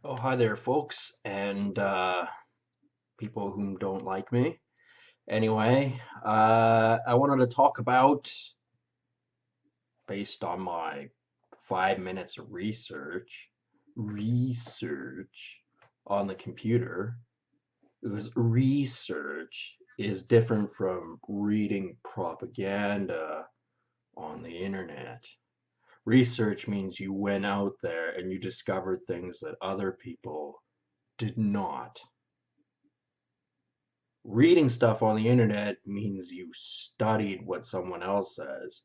Oh, hi there, folks, and people whom don't like me. Anyway, I wanted to talk about, based on my 5 minutes of research on the computer, because research is different from reading propaganda on the internet. Research means you went out there and you discovered things that other people did not. Reading stuff on the internet means you studied what someone else says.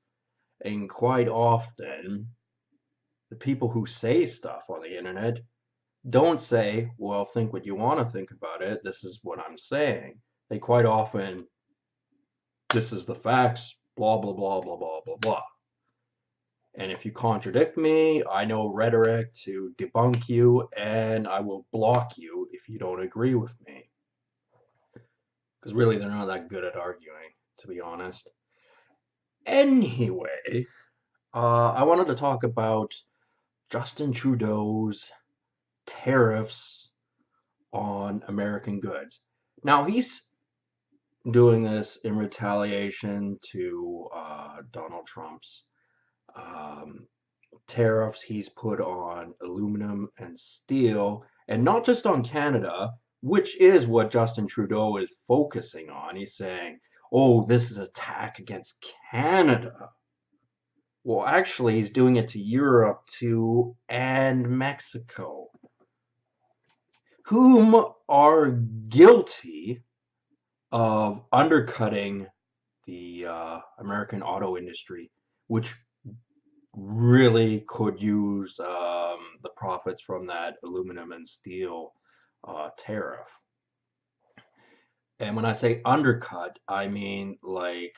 And quite often, the people who say stuff on the internet don't say, well, think what you want to think about it. This is what I'm saying. They quite often, this is the facts, blah, blah, blah, blah, blah, blah, blah. And if you contradict me, I know rhetoric to debunk you, and I will block you if you don't agree with me. Because really, they're not that good at arguing, to be honest. Anyway, I wanted to talk about Justin Trudeau's tariffs on American goods. Now, he's doing this in retaliation to Donald Trump's um, tariffs he's put on aluminum and steel, and not just on Canada, which is what Justin Trudeau is focusing on. He's saying, oh, this is an attack against Canada. Well, actually, he's doing it to Europe too and Mexico, whom are guilty of undercutting the American auto industry, which really could use the profits from that aluminum and steel tariff. And when I say undercut, I mean like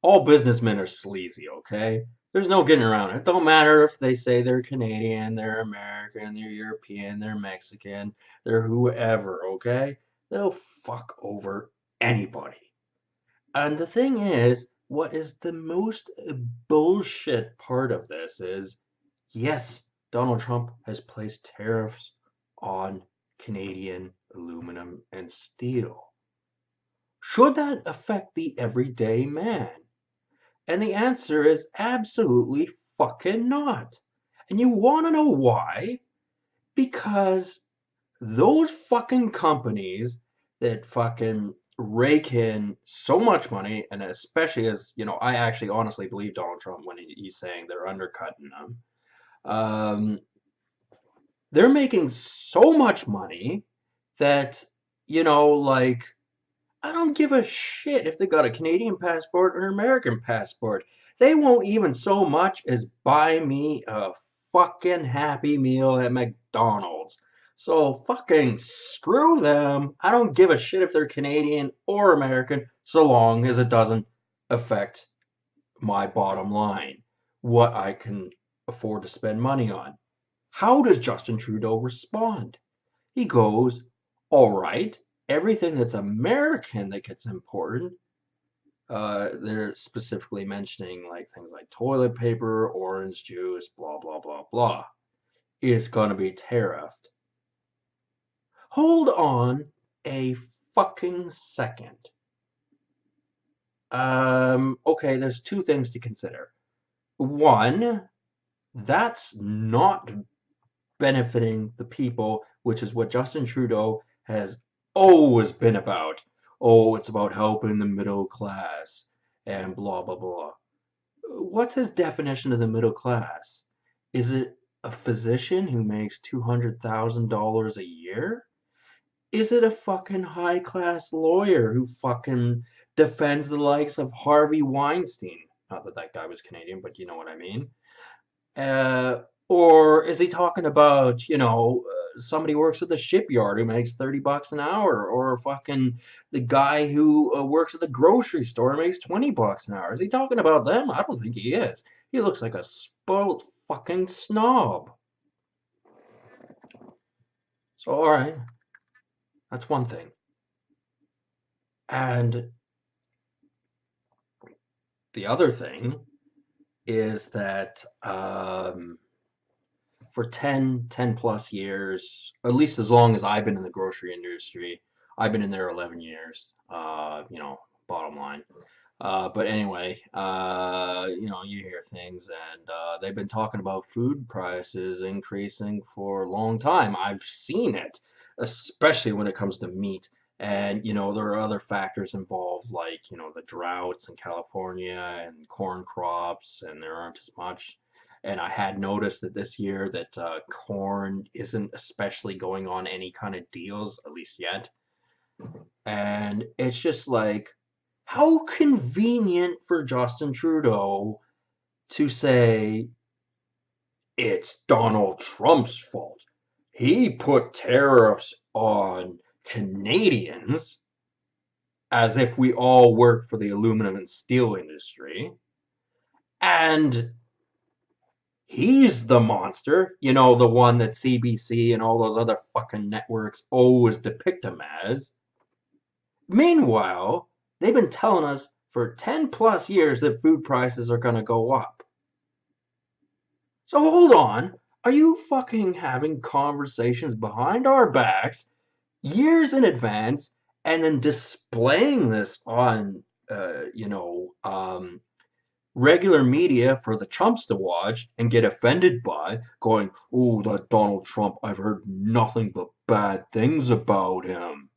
all businessmen are sleazy, okay? There's no getting around it. Don't matter if they say they're Canadian, they're American, they're European, they're Mexican, they're whoever, okay? They'll fuck over anybody. And the thing is, what is the most bullshit part of this is, yes, Donald Trump has placed tariffs on Canadian aluminum and steel. Should that affect the everyday man? And the answer is absolutely fucking not. And you want to know why? Because those fucking companies that fucking rake in so much money, and especially as, I actually honestly believe Donald Trump when he's saying they're undercutting them. They're making so much money that, like, I don't give a shit if they got a Canadian passport or an American passport. They won't even so much as buy me a fucking Happy Meal at McDonald's. So fucking screw them. I don't give a shit if they're Canadian or American so long as it doesn't affect my bottom line, what I can afford to spend money on. How does Justin Trudeau respond? He goes, all right, everything that's American that gets imported, they're specifically mentioning like things like toilet paper, orange juice, blah, blah, blah, blah, is going to be tariffed. Hold on a fucking second. Okay, there's two things to consider. One, that's not benefiting the people, which is what Justin Trudeau has always been about. Oh, it's about helping the middle class and blah, blah, blah. What's his definition of the middle class? Is it a physician who makes $200,000 a year? Is it a fucking high class lawyer who fucking defends the likes of Harvey Weinstein? Not that that guy was Canadian, but you know what I mean. Or is he talking about, somebody who works at the shipyard who makes 30 bucks an hour, or fucking the guy who works at the grocery store and makes 20 bucks an hour? Is he talking about them? I don't think he is. He looks like a spoiled fucking snob. So, all right, that's one thing. And the other thing is that for 10 plus years, at least as long as I've been in the grocery industry. I've been in there 11 years, bottom line. But anyway, you hear things, and they've been talking about food prices increasing for a long time. I've seen it, especially when it comes to meat. And, there are other factors involved, like, the droughts in California and corn crops, and there aren't as much. And I had noticed that this year that corn isn't especially going on any kind of deals, at least yet. And it's just like, how convenient for Justin Trudeau to say it's Donald Trump's fault. He put tariffs on Canadians as if we all work for the aluminum and steel industry. And he's the monster, the one that CBC and all those other fucking networks always depict him as. Meanwhile, they've been telling us for 10 plus years that food prices are going to go up. So hold on. Are you fucking having conversations behind our backs years in advance and then displaying this on, regular media for the chumps to watch and get offended by, going, oh, that Donald Trump, I've heard nothing but bad things about him.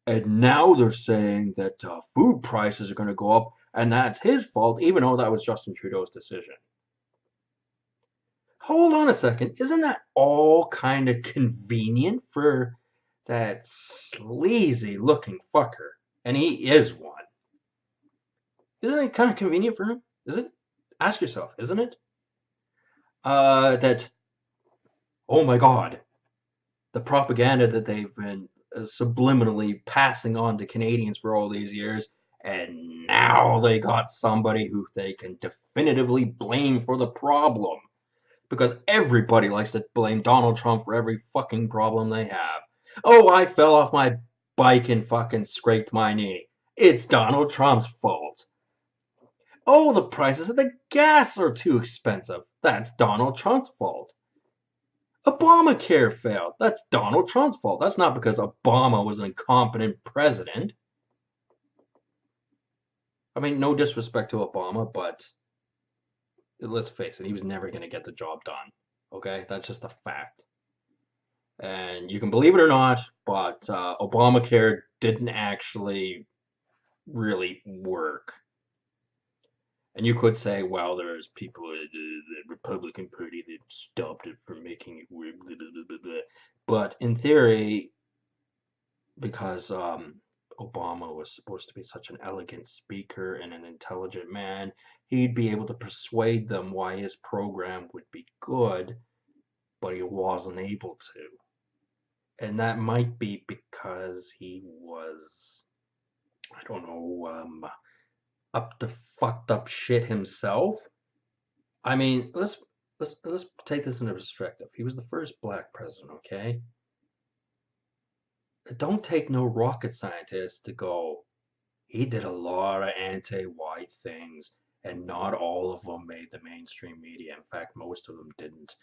And now they're saying that food prices are going to go up, and that's his fault, even though that was Justin Trudeau's decision. Hold on a second. Isn't that all kind of convenient for that sleazy looking fucker? And he is one. Isn't it kind of convenient for him? Is it? Ask yourself, isn't it? That, oh my God, the propaganda that they've been subliminally passing on to Canadians for all these years, and now they got somebody who they can definitively blame for the problem. Because everybody likes to blame Donald Trump for every fucking problem they have. Oh, I fell off my bike and fucking scraped my knee. It's Donald Trump's fault. Oh, the prices of the gas are too expensive. That's Donald Trump's fault. Obamacare failed. That's Donald Trump's fault. That's not because Obama was an incompetent president. I mean, no disrespect to Obama, but let's face it, he was never going to get the job done. Okay? That's just a fact. And you can believe it or not, but Obamacare didn't actually really work. And you could say, well, there's people in the Republican Party that stopped it from making it work. Blah, blah, blah, blah. But in theory, because Obama was supposed to be such an elegant speaker and an intelligent man, he'd be able to persuade them why his program would be good, but he wasn't able to. And that might be because he was, I don't know, up to fucked up shit himself. I mean, let's take this into perspective. He was the first black president, okay? It don't take no rocket scientist to go, he did a lot of anti-white things, and not all of them made the mainstream media. In fact, most of them didn't.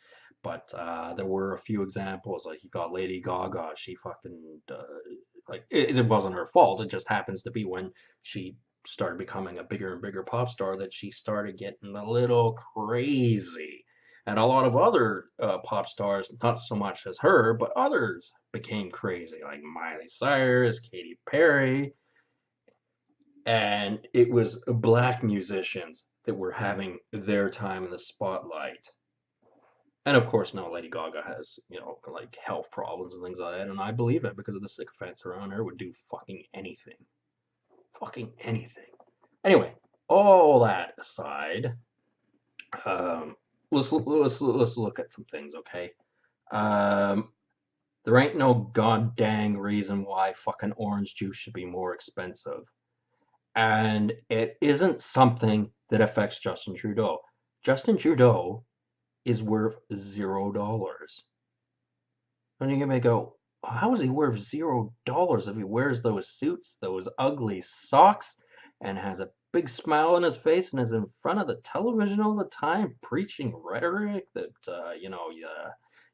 But there were a few examples, like you got Lady Gaga. She fucking, it wasn't her fault. It just happens to be when she started becoming a bigger and bigger pop star that she started getting a little crazy. And a lot of other pop stars, not so much as her, but others became crazy, like Miley Cyrus, Katy Perry. And it was black musicians that were having their time in the spotlight. And of course, now Lady Gaga has, like health problems and things like that. And I believe it because of the sycophants around her would do fucking anything. Fucking anything. Anyway, all that aside, let's look at some things, okay? There ain't no god dang reason why fucking orange juice should be more expensive. And it isn't something that affects Justin Trudeau. Justin Trudeau is worth $0. And you may go, how is he worth $0 if he wears those suits, those ugly socks, and has a big smile on his face and is in front of the television all the time preaching rhetoric that,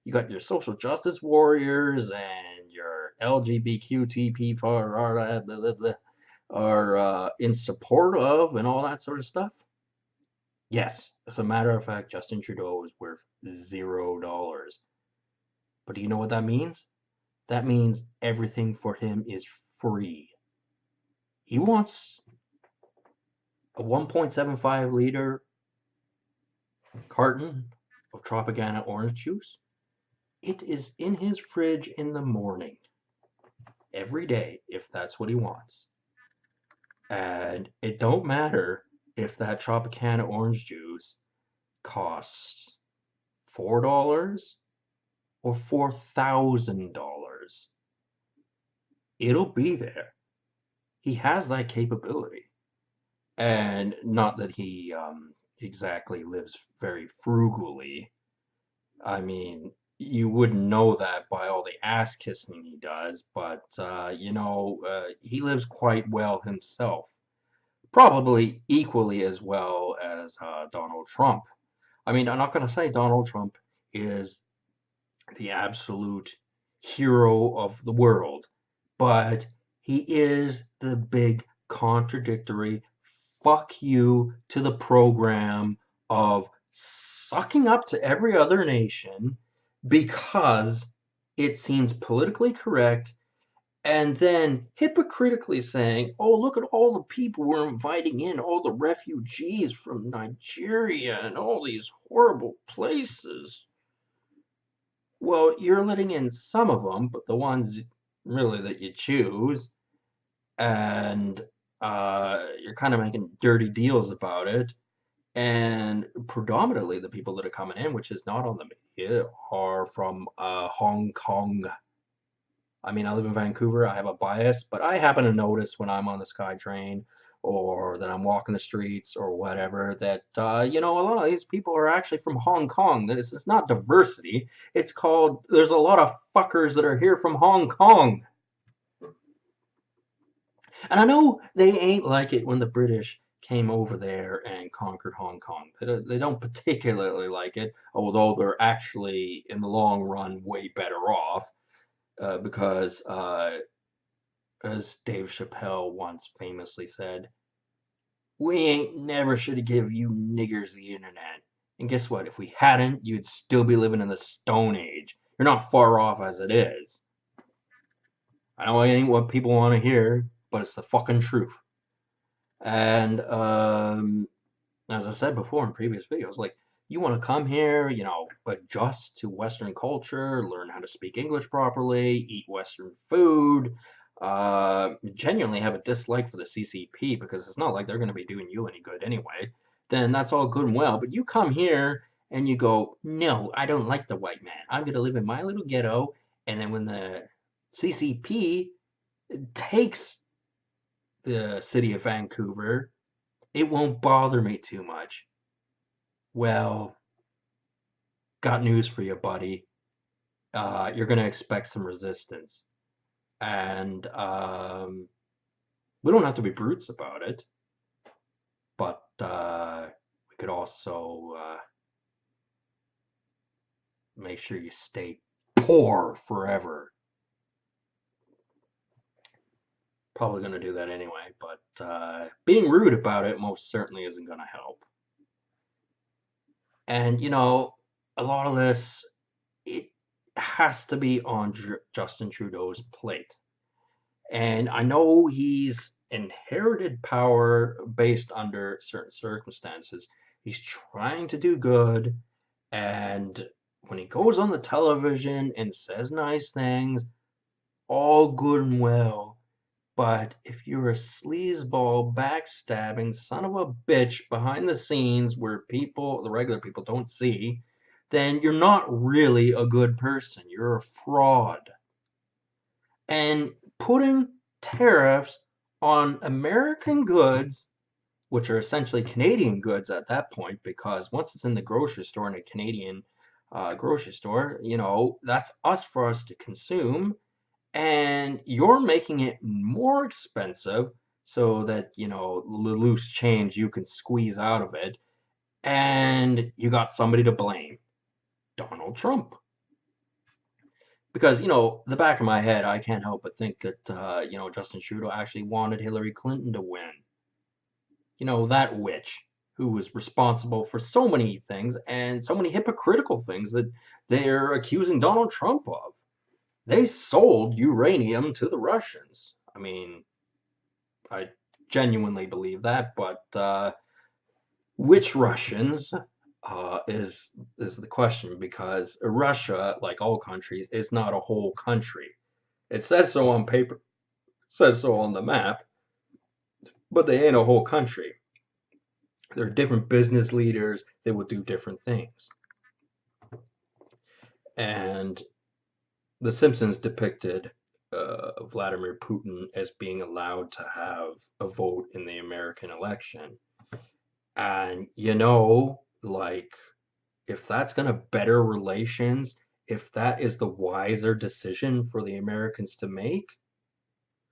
you got your social justice warriors and your LGBTQTP are in support of and all that sort of stuff. Yes, as a matter of fact, Justin Trudeau is worth $0. But do you know what that means? That means everything for him is free. He wants a 1.75-liter carton of Tropicana orange juice. It is in his fridge in the morning, every day, if that's what he wants. And it don't matter if that Tropicana orange juice costs $4 or $4,000. It'll be there. He has that capability. And not that he exactly lives very frugally. I mean, you wouldn't know that by all the ass kissing he does, but he lives quite well himself. Probably equally as well as Donald Trump. I mean, I'm not going to say Donald Trump is the absolute hero of the world, but he is the big contradictory fuck you to the program of sucking up to every other nation because it seems politically correct, and then hypocritically saying, oh, look at all the people we're inviting in, all the refugees from Nigeria and all these horrible places. Well, you're letting in some of them, but the ones really that you choose, and you're kind of making dirty deals about it. And predominantly, the people that are coming in, which is not on the media, are from Hong Kong. I mean, I live in Vancouver. I have a bias, but I happen to notice when I'm on the SkyTrain or that I'm walking the streets or whatever that, a lot of these people are actually from Hong Kong. It's not diversity. It's called, there's a lot of fuckers that are here from Hong Kong. And I know they ain't like it when the British came over there and conquered Hong Kong. They don't particularly like it, although they're actually, in the long run, way better off because, as Dave Chappelle once famously said, we ain't never should have give you niggers the internet. And guess what? If we hadn't, you'd still be living in the Stone Age. You're not far off as it is. I know it ain't what people want to hear, but it's the fucking truth. And as I said before in previous videos, like, you want to come here, adjust to Western culture, learn how to speak English properly, eat Western food, genuinely have a dislike for the CCP because it's not like they're going to be doing you any good anyway, then that's all good and well. But you come here and you go, no, I don't like the white man. I'm going to live in my little ghetto. And then when the CCP takes the city of Vancouver, it won't bother me too much. Well, got news for you, buddy. You're going to expect some resistance. And we don't have to be brutes about it, but we could also make sure you stay poor forever. Probably going to do that anyway, but being rude about it most certainly isn't going to help. And, a lot of this, it has to be on Justin Trudeau's plate. And I know he's inherited power based under certain circumstances. He's trying to do good, and when he goes on the television and says nice things, all good and well. But if you're a sleazeball, backstabbing son of a bitch behind the scenes where the regular people don't see, then you're not really a good person. You're a fraud. And putting tariffs on American goods, which are essentially Canadian goods at that point, because once it's in the grocery store, in a Canadian grocery store, that's for us to consume. And you're making it more expensive so that, the loose change you can squeeze out of it, and you got somebody to blame, Donald Trump. Because, the back of my head, I can't help but think that, Justin Trudeau actually wanted Hillary Clinton to win. That witch who was responsible for so many things and so many hypocritical things that they're accusing Donald Trump of. They sold uranium to the Russians. I mean, I genuinely believe that, but which Russians is the question, because Russia, like all countries, is not a whole country. It says so on paper, says so on the map, but they ain't a whole country. They're different business leaders. They will do different things. And The Simpsons depicted Vladimir Putin as being allowed to have a vote in the American election. And, like, if that's going to better relations, if that is the wiser decision for the Americans to make,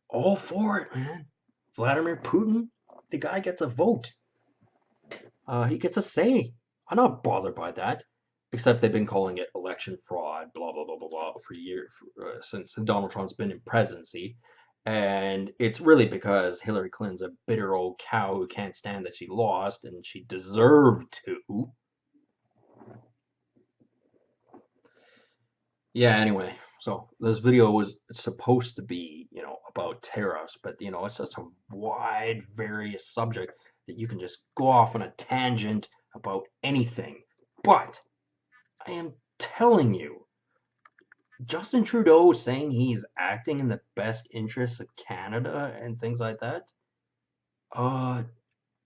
all for it, man. Vladimir Putin, the guy gets a vote. He gets a say. I'm not bothered by that. Except they've been calling it election fraud, blah, blah, blah, blah, blah, for years, since Donald Trump's been in presidency. And it's really because Hillary Clinton's a bitter old cow who can't stand that she lost, and she deserved to. Yeah, anyway, so this video was supposed to be, about tariffs, but, it's just a wide, various subject that you can just go off on a tangent about anything. But I am telling you, Justin Trudeau saying he's acting in the best interests of Canada and things like that, uh,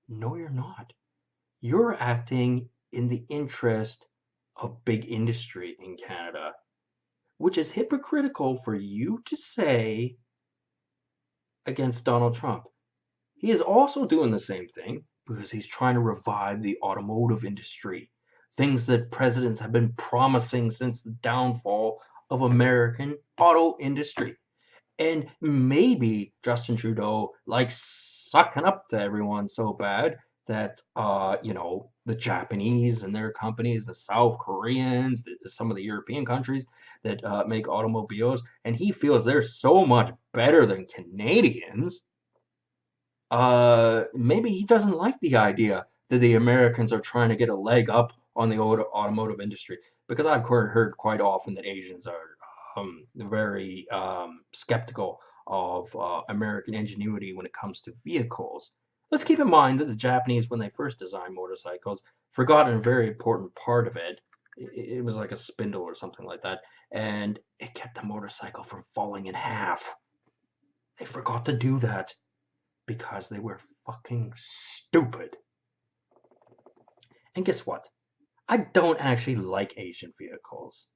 no, you're not. You're acting in the interest of big industry in Canada, which is hypocritical for you to say against Donald Trump. He is also doing the same thing because he's trying to revive the automotive industry, things that presidents have been promising since the downfall of American auto industry. And maybe Justin Trudeau likes sucking up to everyone so bad that, the Japanese and their companies, the South Koreans, some of the European countries that make automobiles, and he feels they're so much better than Canadians. Maybe he doesn't like the idea that the Americans are trying to get a leg up on the automotive industry, because I've heard quite often that Asians are very skeptical of American ingenuity when it comes to vehicles. Let's keep in mind that the Japanese, when they first designed motorcycles, forgot a very important part of it. It was like a spindle or something like that, and it kept the motorcycle from falling in half. They forgot to do that because they were fucking stupid. And guess what? I don't actually like Asian vehicles.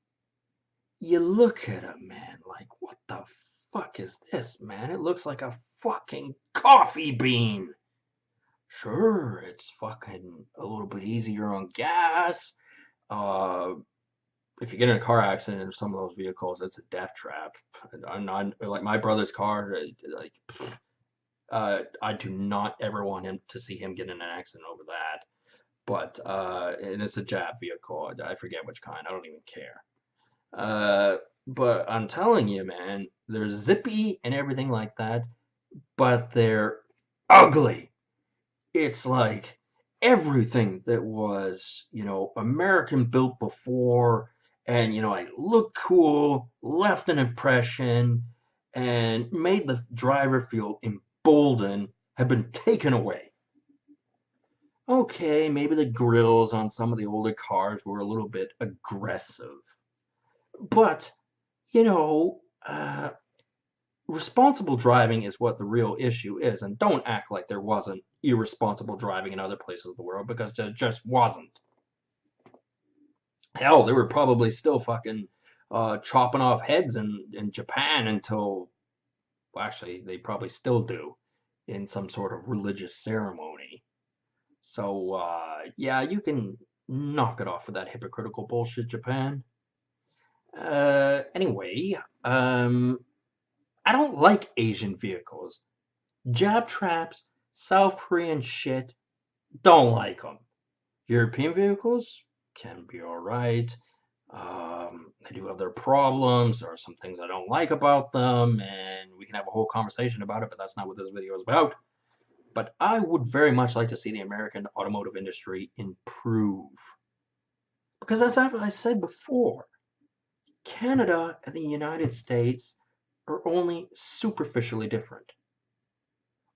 You look at them, man, like, what the fuck is this, man? It looks like a fucking coffee bean. Sure, it's fucking a little bit easier on gas. Uh, if you get in a car accident in some of those vehicles, it's a death trap. I'm not, like my brother's car, like, I do not ever want him to see him get in an accident over that. But and it's a Jap vehicle. I forget which kind. I don't even care. But I'm telling you, man, they're zippy and everything like that, but they're ugly. It's like everything that was, American built before, and, like, looked cool, left an impression, and made the driver feel emboldened, have been taken away. Okay, maybe the grills on some of the older cars were a little bit aggressive. But, you know, uh, responsible driving is what the real issue is. And don't act like there wasn't irresponsible driving in other places of the world, because there just wasn't. Hell, they were probably still fucking chopping off heads in Japan until, well, actually, they probably still do in some sort of religious ceremony. So, yeah, you can knock it off with that hypocritical bullshit, Japan. Anyway, I don't like Asian vehicles. Jab traps, South Korean shit, don't like them. European vehicles can be alright. They do have their problems. There are some things I don't like about them, and we can have a whole conversation about it, but that's not what this video is about. But I would very much like to see the American automotive industry improve. Because as I said before, Canada and the United States are only superficially different.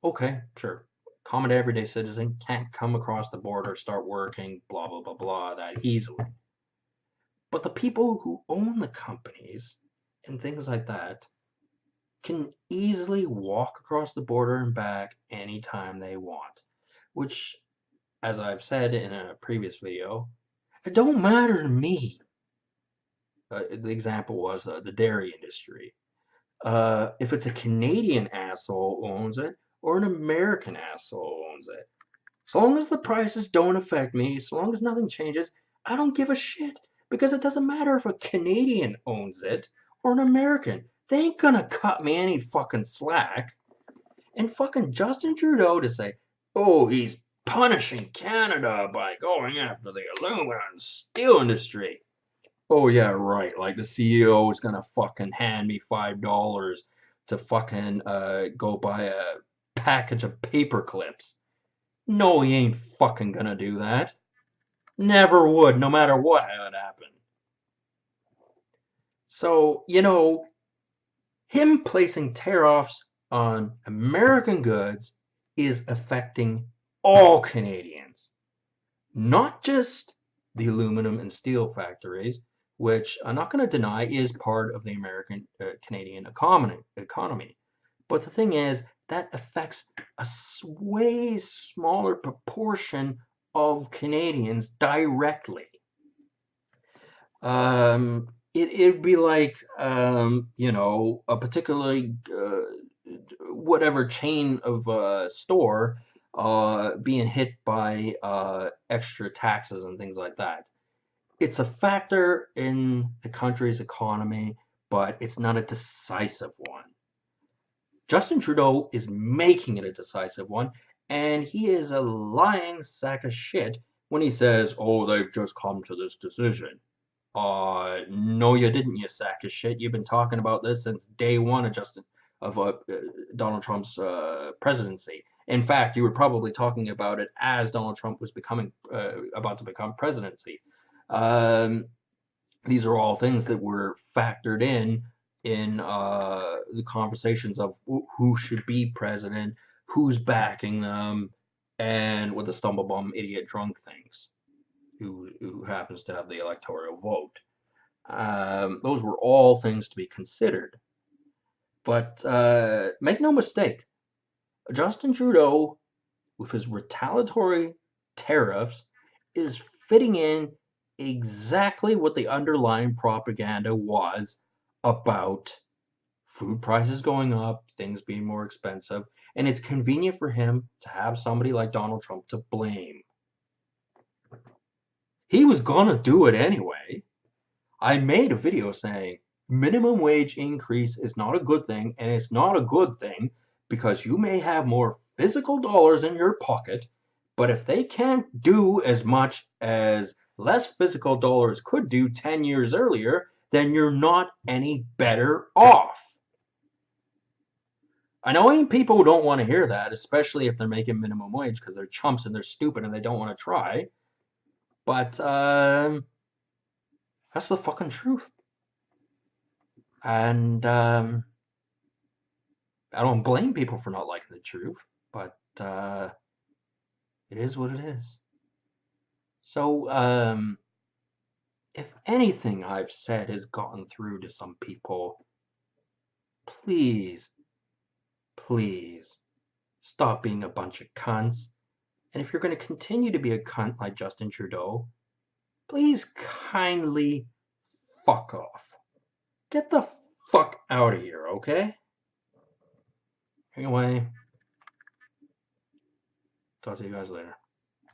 Okay, sure. Common everyday citizen can't come across the border, start working, blah, blah, blah, blah, that easily. But the people who own the companies and things like that can easily walk across the border and back anytime they want. Which, as I've said in a previous video, it don't matter to me. The example was the dairy industry. If it's a Canadian asshole who owns it or an American asshole who owns it. So long as the prices don't affect me, so long as nothing changes, I don't give a shit. Because it doesn't matter if a Canadian owns it or an American. They ain't gonna cut me any fucking slack. And fucking Justin Trudeau to say, oh, he's punishing Canada by going after the aluminum and steel industry. Oh yeah, right. Like the CEO is gonna fucking hand me $5 to fucking go buy a package of paper clips. No, he ain't fucking gonna do that. Never would, no matter what had happened. So, him placing tariffs on American goods is affecting all Canadians, not just the aluminum and steel factories, which I'm not going to deny is part of the American Canadian economy. But the thing is, that affects a way smaller proportion of Canadians directly. It'd be like, a particularly whatever chain of store being hit by extra taxes and things like that. It's a factor in the country's economy, but it's not a decisive one. Justin Trudeau is making it a decisive one, and he is a lying sack of shit when he says, oh, they've just come to this decision. No, you didn't, you sack of shit. You've been talking about this since day one of Donald Trump's presidency. In fact, you were probably talking about it as Donald Trump was about to become presidency. These are all things that were factored in the conversations of who should be president, who's backing them, and what the stumblebum idiot drunk thinks, who happens to have the electoral vote. Those were all things to be considered. But make no mistake, Justin Trudeau, with his retaliatory tariffs, is fitting in exactly what the underlying propaganda was about food prices going up, things being more expensive, and it's convenient for him to have somebody like Donald Trump to blame. He was gonna do it anyway. I made a video saying minimum wage increase is not a good thing, and it's not a good thing because you may have more physical dollars in your pocket, but if they can't do as much as less physical dollars could do 10 years earlier, then you're not any better off. I know people don't want to hear that, especially if they're making minimum wage because they're chumps and they're stupid and they don't want to try. But that's the fucking truth. And I don't blame people for not liking the truth, but it is what it is. So if anything I've said has gotten through to some people, please, please stop being a bunch of cunts. And if you're going to continue to be a cunt like Justin Trudeau, please kindly fuck off. Get the fuck out of here, okay? Anyway, talk to you guys later.